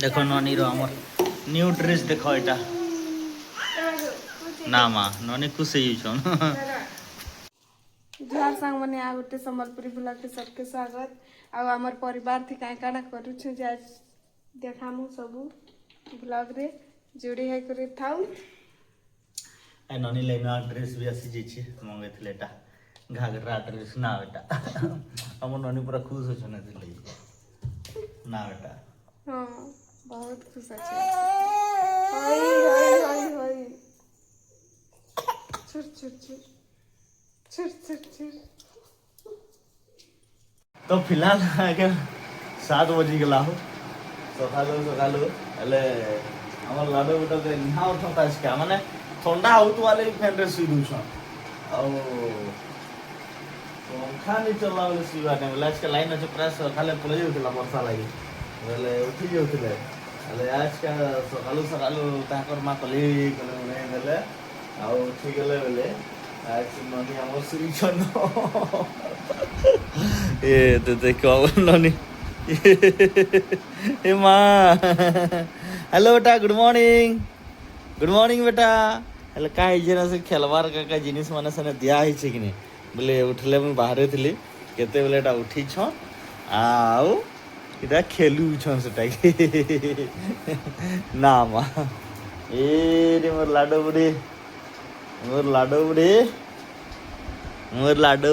ଦେଖ ନନୀର ଆମର new dress ଦେଖ ଏଇଟା ନା ମା ନନୀ ଖୁସି ହେଇଛନ୍। जुहार सांग मैंने आ गोटे संबलपुरी ब्लॉग के सबके स्वागत आउ आमर परिवार थी काँ काଣା करूछु जे आज देखामु सबू ब्लॉग रे जोड़ी है करे थाउ। ए ननी ले नया ड्रेस भी आसी जाइए मंगेथिले एटा घाघरा ड्रेस ना बेटा हम ननी पूरा खुश हो छने दिले ना बेटा। हाँ बहुत खुश अच्छे होई होई होई होई छुर छुर छुर छुर छुर छुर। तो फिलहाल आगे 7 बजे गला हो सकालू सकालू हेले हमर लाडो बेटा के निहा उठता इसका माने ठंडा होत वाले फैन रे सुई दुछन आ पंखा नहीं चलला वाले सुईवा ने लास्ट के लाइन আছে প্রায় সকালে পড়ে যাউতলা বর্ষা লাগি বলে উঠি যাউতলে হেলে আজ का সকালু সকালু তাকর মা কলি কলে নেলে आ উঠি গেলে বলে आज ननी हमर सुई छन ए तो देखो ननी ए माँ हेलो बेटा गुड मॉर्निंग बेटा हेले का जेना से खेलवार का जिनिस माने से दिया है कि नहीं बोले उठले मैं बाहर थी केते बेले एटा उठी छ आउ इटा खेलू छ सेटा ना माँ ए रे मोर लाडो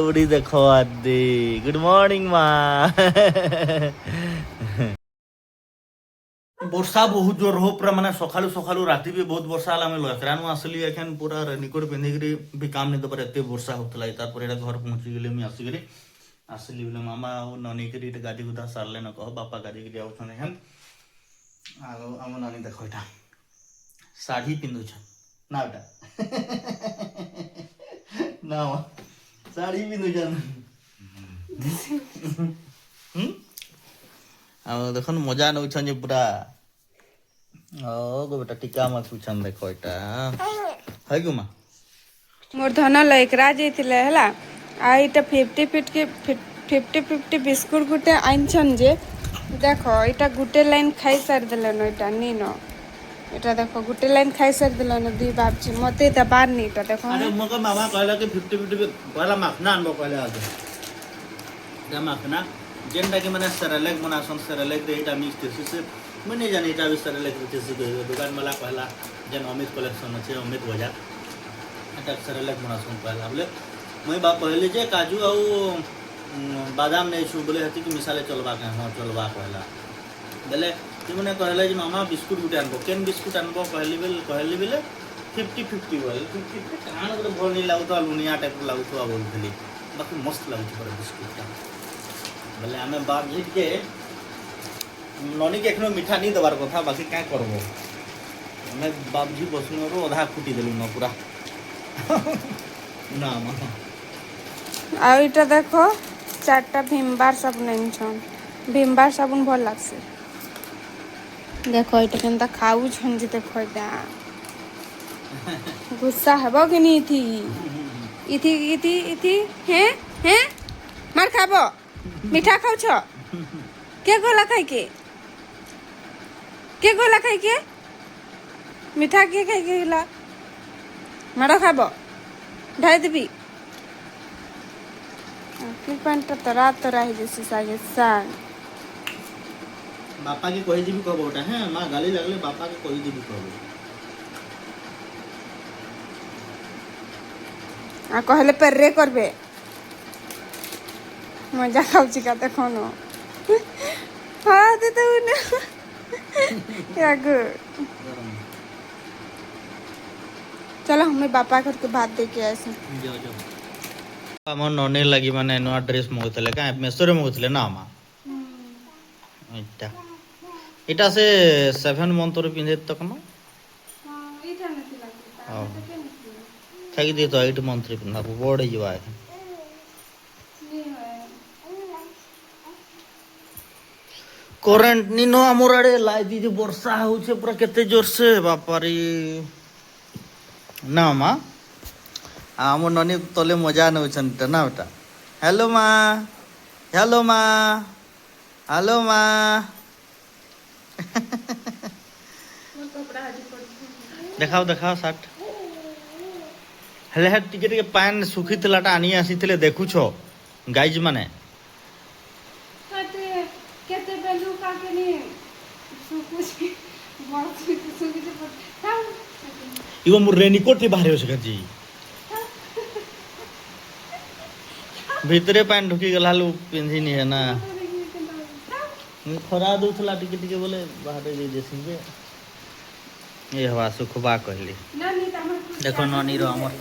बुढ़ी देखो आदि गुड मॉर्निंग माँ। वर्षा बहुत जोर हो पूरा माने सकालू सकालू राति भी बहुत वर्षा आला लकरानु आसली एखन पूरा रेनिकोट पिंधिकरी भी काम नहीं दबर एते वर्षा होतला तार एटा घर पहुंची गेले मी आसली बोले मामा और ननी करी गाड़ी गुदा सारले न कह बापा गाड़ी करी आउछन एखन आ हम ननी देखो एटा साड़ी पिंधु छ ना बेटा ना साड़ी पिंधु छ आ देखन मजा नउछन जे पूरा ओ गो बेटा टीका मा छुछन देखो एटा है गो मा मोर धन लइकरा जेतिले हला आ इटा 50 बिस्कुट गुटे आइनछन जे देखो इटा गुटे लाइन खाई सार देलन इटा नीनो इटा देखो गुटे लाइन खाई सार देलन दुई बाप छी मते त बार नी इटा देखो अरे मका मामा कहला कि 50 पहला माखना अनबो कहले आगे दा माखना जेंडा के माने सरलेक मनासन सरलेक दे इटा मिक्स देसी से मने जाने इटा भी सरलेक देसी दे दुकान वाला कहला जन अमित कलेक्शन আছে अमित बाजार इटा सरलेक मनासन कहला बोले मैं बाप कहले जे काजू आ बादाम नहीं छु बोले हती कि मिसाले चलबा के हां चलबा कहला बोले कि मने कहले जे मामा बिस्कुट गुटे अनबो केन बिस्कुट अनबो कहली बेले 50-50 बोले 50 कान बोले भल नहीं लागतो लुनिया टाइप लागतो बोलथली बाकी मस्त लागतो पर बिस्कुट का बोले आमे बाप जी के ननी के एखनो मीठा नहीं दबार कथा बाकी क्या करबो हमें बाप जी बसनो रो आधा फुटी देलु न पूरा ना मा आ इटा देखो चारटा भीमबार साबुन आइनछन भीमबार साबुन भल लागसे देखो इटा केनता खाऊ छन जे देखो इटा गुस्सा हेबो कि नी इथी हैं मार खाबो मीठा खाऊ छ के गोला खाई के मीठा के खाई के ला मारो खाबो ढाई देबी कि पैंट तो रात रही जैसे सागे सांग बापा के कहि दिबी कहबो ओटा हैं मां गाली लागले बापा के कहि दिबी कहबो आ कहले पर रे करबे मजा खाउची का देखो न हां दे तो न या गुड चलो हमें बापा घर के भात दे के आसे जाओ हमर नने लागि माने नया ड्रेस मगतले का मेसोरे मगतले ना मा इटा से 7 मंथ रे पिंधे तक न हां इटा नथि लागता थाकी दे तो 8 मंथ रे पिंधा बड़ जवा है करंट नी नो हमर आड़े लाई दी जे वर्षा होछे पूरा केते जोर से बापारी ना मा आम ननी तले मजा नउछन ना बेटा हेलो माँ देखाओ देखाओ सार्ट हेले टिके टिके पैन सुखी थिलाटा आनी आसी थिले देखु छो गाइज माने केते बेलू का के नि सुकुच इगो मु रेनिकोट बाहर हो जी भितरे पैन ढुकी गला लु पिंधी नि है ना खरा दूथला टिके टिके बोले बाहर दे देसिन जे ये हवा सुखबा कहली देखो ननी रो हमर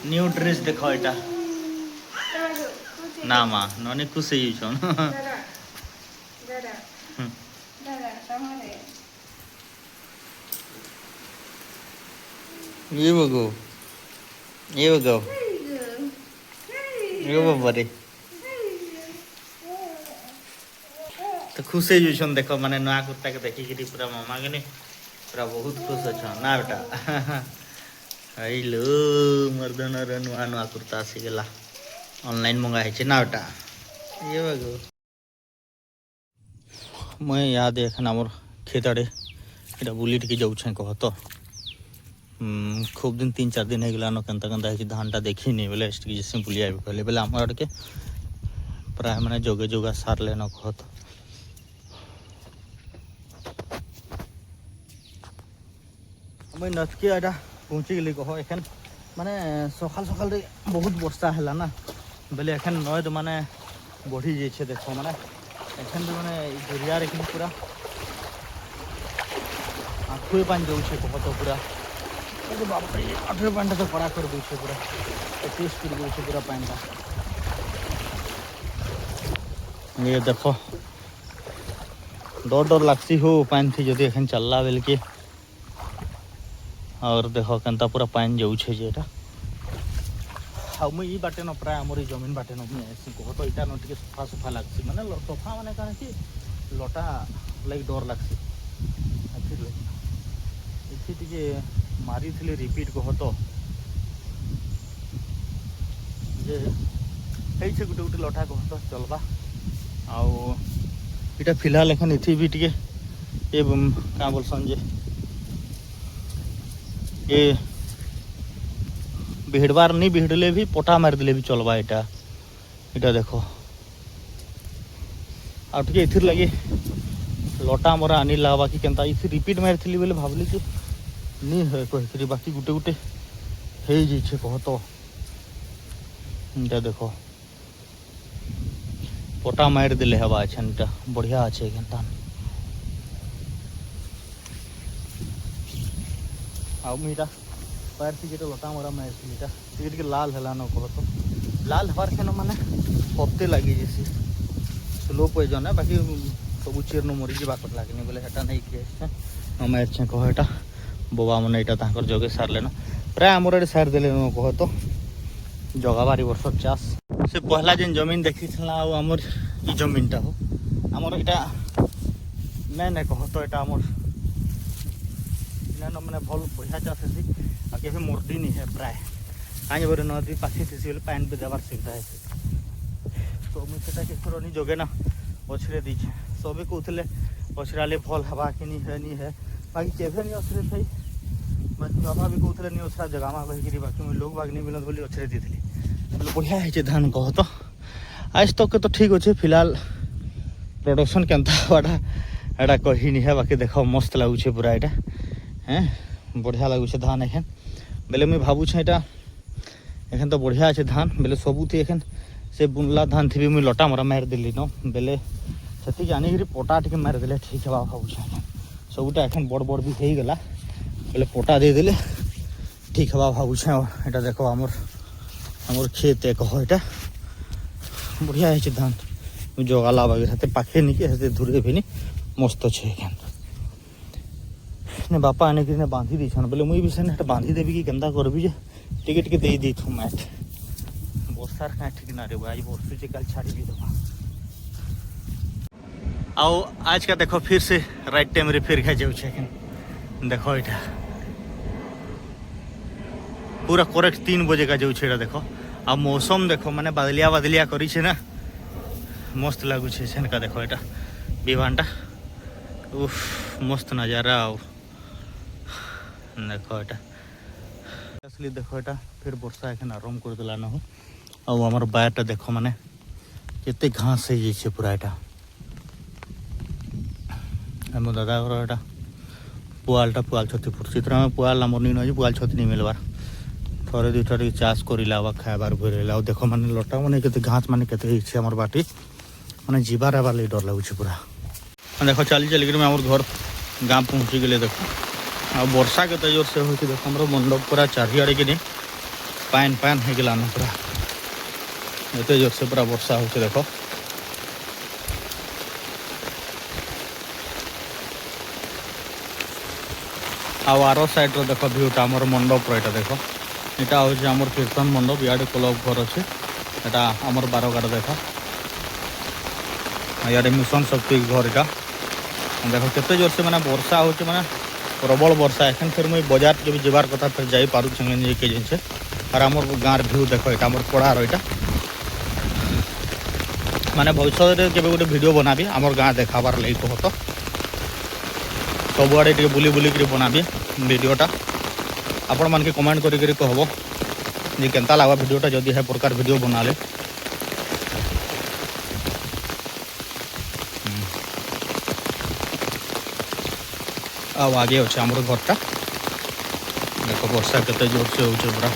न्यू ड्रेस देखो एटा ना मां ननी खुशी छन ये बगो ये बाबा तो खुश हो छन देखो माने नया कुत्ता के देखि कि पूरा मामा के नहीं पूरा बहुत खुश अच्छा ना बेटा हेलो मर्दन रे नुआ नुआ कुर्ता आसी गेला ऑनलाइन मंगा है ना बेटा ये बगो मैं याद एखन हमर खेत आड़े एटा बुली टिके जाऊ छै कह तो खूब दिन 3-4 दिन हो गला न केनता केनता है धानटा देखी नहीं बोले जैसे बुली आबि कहले बोले हमर आड़ के प्राय माने जोगे जोगा सार लेना कह तो मैं नचके आटा पहुँची गली कह एखन माने सकाल सकाल बहुत वर्षा है ना बोले एखन नद माने बढ़ी जाइए देखो माने एखन माने दरियार एखन पूरा आठुए पानी जाऊे कह तो पूरा बाप रे आठुए पानी तो पड़ा कर दे पूरा टेस्ट कर दे पूरा पानी का ये देखो डर डर लगसी हो पानी थी जदि एखन चलला बेल के और देखो केनता पूरा पानी जाऊे जेटा हाँ मुझे ये बाटे न प्राय आमर जमीन बाटे न आसी कह तो यहाँ न टे सफा सफा लगसी माने सफा माने कौन कि लटा लगे डर लगसी टे मारी थी रिपीट कह तो जे गोटे गोटे लटा कह तो चलबा आउ इटा फिलहाल एखन इथि भी टे ये क्या बोलसन जे ये भिड़बार नहीं भिड़ले भी पटा मार दिले भी चलबा इटा इटा देखो आ टे इथिर लगे लटा मोरा आनी लगा कि केनता इथि रिपीट मारी थी बोले भावली कि नहीं है कह बाकी गुटे गुटे हो जाइए कह तो इटा देखो पटा मार दिले हवा अच्छा इटा बढ़िया अच्छे घंटा आईटा पैर से जो लटा मरा मार टे लाल है न कह तो लाल हबार खेन माने हफ्ते लगे जैसे स्लो पॉइजन है बाकी सब चेरन मरी जाकर लगे बोले हेटा नहीं किए मार छे कह एटा बोबा मैंने यहाँ जगे सार लेना प्राय आमर आड़े सार देले कह तो जगा बारी वर्ष चाष से पहला जेन जमीन देखी आमर ई जमीनटा हो आमर यहाँ मेन कह तो यहाँ आमर मैंने भल बढ़िया चाष है आगे मर्दी नहीं है प्राय कहीं बोले नदी पाखी थी बोले पानी भी देवार सुविधा है तो मुझे नहीं जगे ना पछरे दीचे सबे कहते पछराले भल हवा कि नहीं है बाकी केवे नहीं अछरे थी बाकी बाबा भी कहते नहीं ओछरा जगह कहीकि बाकी मुझे लोग बाग नहीं मिलत बोली अछरे दी बोले बढ़िया है धान कह तो आज तक के तो ठीक अच्छे फिलहाल प्रोडक्शन केनता हवाटा एटा कही नहीं है बाकी देखो मस्त लगुचे पूरा यहाँ हैं बढ़िया लगुचे धान एखन बेले मुझे भावुछे यहाँ एखन तो बढ़िया अच्छे धान बेले सबुथी एखन से बुनला धान थी मुझे लटा मरा मार दिली न बेले से आनिक पटा टे मार दे ठीक है भावुछे सबुटा एखन बड़ बड़ भी हो गला बोले पटा दे देले ठीक है भावुछे यहाँ देखो आमर खेत कह यहाँ बढ़िया है धान जगाला वगैरह पाखे नहीं कि दूरे भी नहीं मस्त अच्छे ने बापा आने कि बांधी दी बोले मुई भी से बांधी देवी कि केनता करबी जे टिके टिके दे दी थू मैट बर्षार क्या ठीक ना रे आज बर्षुचे कल छाड़ी भी देवा आओ आज का देखो फिर से राइट टाइम रे फिर जाऊे देखो यहाँ पूरा करेक्ट 3 बजे का जाऊे देखो आ मौसम देखो माने बादलिया बादलिया करी ना मस्त लगुचे का देखो यहाँ विमानटा উফ মস্ত নজারা আও দেখো এটা আসলে দেখো এটা ফের বর্ষা এখানে আরম্ভ করে দিলান ଆଉ আমার বাইরটা দেখো মানে কেতে ঘাস হয়ে যাইছে পুরা এটা ଆମ ଦାଦା ଘର ଏଇଟା ପୁଆଲ ଛତି ଫୁଟୁଛି ଏଥିରେ ଆମେ ପୁଆଲ ଆମର ନି ନଛି ପୁଆଲ ଛତି ନେଇ ମିଲବାର ଥରେ ଦୁଇଟା ଟିକେ ଚାଷ କରିଲା ବା ଖାଇବାର ଭରିଲା ଆଉ ଦେଖ ମାନେ ଲଟା ମାନେ କେତେ ଘାସ ମାନେ କେତେ ହେଇଛି ଆମର ବାଟି ମାନେ ଯିବାର ହେବାର ଲାଗି ଡର ଲାଗୁଛି ପୁରା ଦେଖ ଚାଲି ଚାଲିକିରି ଆମର ଘର ଗାଁ ପହଞ୍ଚି ଗଲେ ଦେଖ ଆଉ ବର୍ଷା କେତେ ଜୋରସେ ହେଉଛି ଦେଖ ଆମର ମଣ୍ଡପ ପୁରା ଚାରିଆଡ଼େ କିନି ପାନ୍ ହେଇଗଲାନ ପୁରା ଏତେ ଜୋରସେ ପୁରା ବର୍ଷା ହେଉଛି ଦେଖ ଆଉ ଆର ସାଇଡ଼୍ର ଦେଖ ଭିୟୁଟା ଆମର ମଣ୍ଡପର ଏଇଟା ଦେଖ ଏଇଟା ହେଉଛି ଆମର କୀର୍ତ୍ତନ ମଣ୍ଡପ ଇଆଡ଼େ କ୍ଲବ୍ ଘର ଅଛି ଏଇଟା ଆମର ବାରଗାଡ଼ ଦେଖ ଇଆଡ଼େ ମିଶନ ଶକ୍ତି ଘର ଏଇଟା ଦେଖ କେତେ ଜୋରସେ ମାନେ ବର୍ଷା ହେଉଛି ମାନେ ପ୍ରବଳ ବର୍ଷା ଏখানে ଫେର୍ ମୁଇଁ ବଜାର କେବେ ଯିବାର କଥା ଫେର୍ ଯାଇପାରୁଛେ ଯାଇକି ଜିନିଷ আর আমার গাঁর ভিউ দেখো এটা আমার পড়ার এটা মানে ভবিষ্যতে কেবে গোটে ভিডিও বনাবি আমার গাঁ দেখাবার লাগি কহ তো सबुआड़े टे बुली बुलिक बनाबी वीडियोटा आपण मानके कमेंट करी कहब जे केनता लागबा वीडियोटा जदि है प्रकार वीडियो बनाले आगे अच्छे आमर घरटा देख वर्षा केते जोर से होचे पूरा